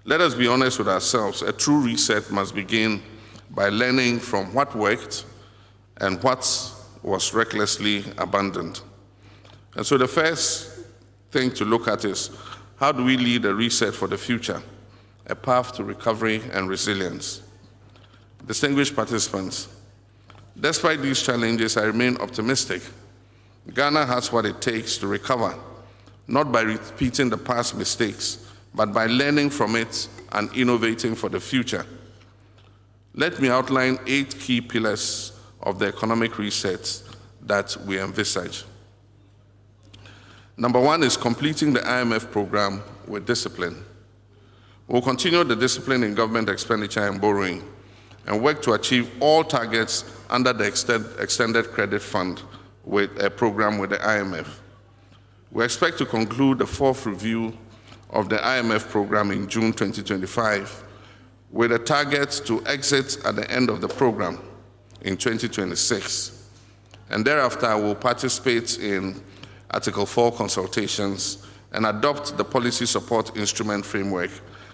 Let us be honest with ourselves. A true reset must begin by learning from what worked and what was recklessly abandoned. And so the first thing to look at is, how do we lead a reset for the future, a path to recovery and resilience? Distinguished participants, despite these challenges, I remain optimistic. Ghana has what it takes to recover, not by repeating the past mistakes, but by learning from it and innovating for the future. Let me outline 8 key pillars of the economic reset that we envisage. Number 1 is completing the IMF program with discipline. We'll continue the discipline in government expenditure and borrowing and work to achieve all targets under the Extended Credit Fund with a program with the IMF. We expect to conclude the 4th review of the IMF program in June 2025 with a target to exit at the end of the program in 2026. And thereafter, we'll participate in Article 4 consultations and adopt the policy support instrument framework,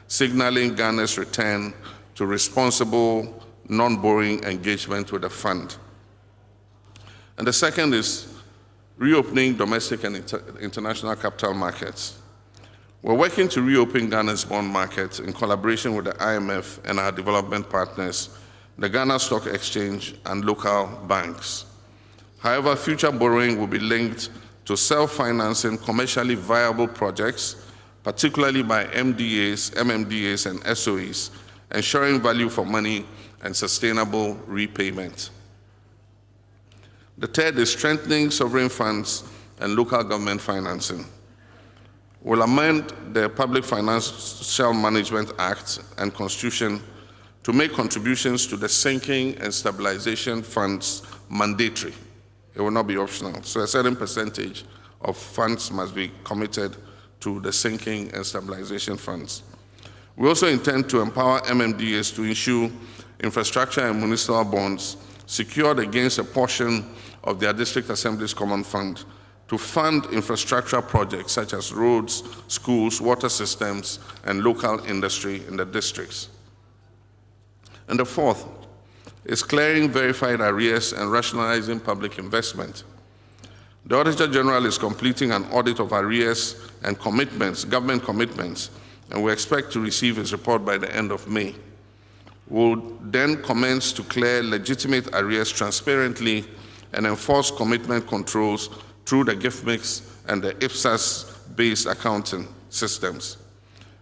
signaling Ghana's return to responsible, non-borrowing engagement with the fund. And the second is reopening domestic and international capital markets. We're working to reopen Ghana's bond market in collaboration with the IMF and our development partners, the Ghana Stock Exchange and local banks. However, future borrowing will be linked to self-financing commercially viable projects, particularly by MDAs, MMDAs, and SOEs, ensuring value for money and sustainable repayment. The third is strengthening sovereign funds and local government financing. We'll amend the Public Financial Management Act and Constitution to make contributions to the sinking and stabilization funds mandatory. It will not be optional. So a certain percentage of funds must be committed to the sinking and stabilization funds. We also intend to empower MMDAs to issue infrastructure and municipal bonds secured against a portion of their district assemblies common fund to fund infrastructure projects such as roads, schools, water systems, and local industry in the districts. And the 4th is clearing verified arrears and rationalizing public investment. The Auditor General is completing an audit of arrears and commitments, government commitments, and we expect to receive his report by the end of May. We'll then commence to clear legitimate arrears transparently and enforce commitment controls through the gift mix and the IPSAS-based accounting systems.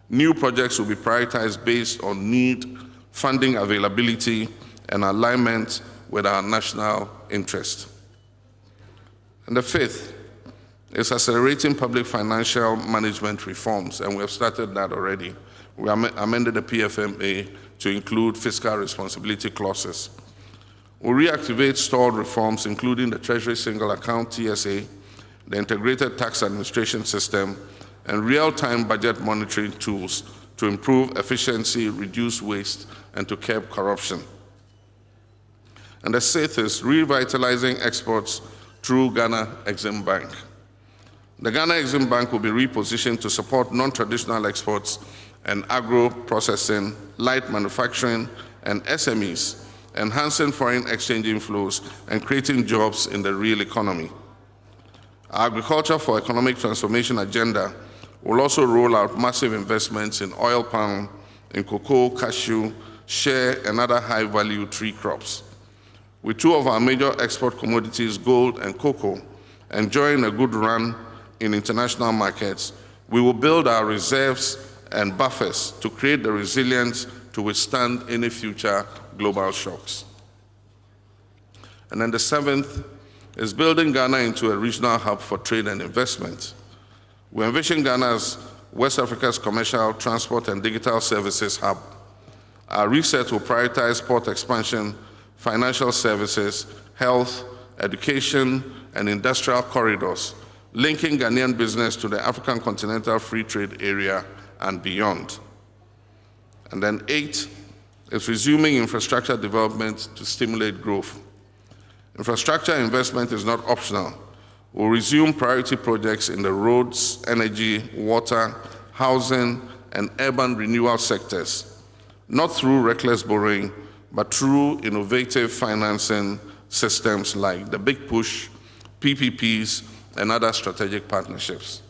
New projects will be prioritized based on need, funding availability, and alignment with our national interest. And the 5th is accelerating public financial management reforms, and we have started that already. We amended the PFMA to include fiscal responsibility clauses. We'll reactivate stalled reforms, including the Treasury Single Account, TSA, the Integrated Tax Administration System, and real-time budget monitoring tools to improve efficiency, reduce waste, and to curb corruption. And the 6th is revitalizing exports through Ghana Exim Bank. The Ghana Exim Bank will be repositioned to support non-traditional exports and agro-processing, light manufacturing, and SMEs, enhancing foreign exchange inflows and creating jobs in the real economy. Our Agriculture for Economic Transformation agenda will also roll out massive investments in oil palm, in cocoa, cashew, shea, and other high-value tree crops. With 2 of our major export commodities, gold and cocoa, enjoying a good run in international markets, we will build our reserves and buffers to create the resilience to withstand any future global shocks. And then the 7th is building Ghana into a regional hub for trade and investment. We envision Ghana as West Africa's commercial, transport, and digital services hub. Our reset will prioritize port expansion, financial services, health, education, and industrial corridors, linking Ghanaian business to the African Continental Free Trade Area and beyond. And then 8 is resuming infrastructure development to stimulate growth. Infrastructure investment is not optional. We'll resume priority projects in the roads, energy, water, housing, and urban renewal sectors, not through reckless borrowing, but through innovative financing systems like the Big Push, PPPs, and other strategic partnerships.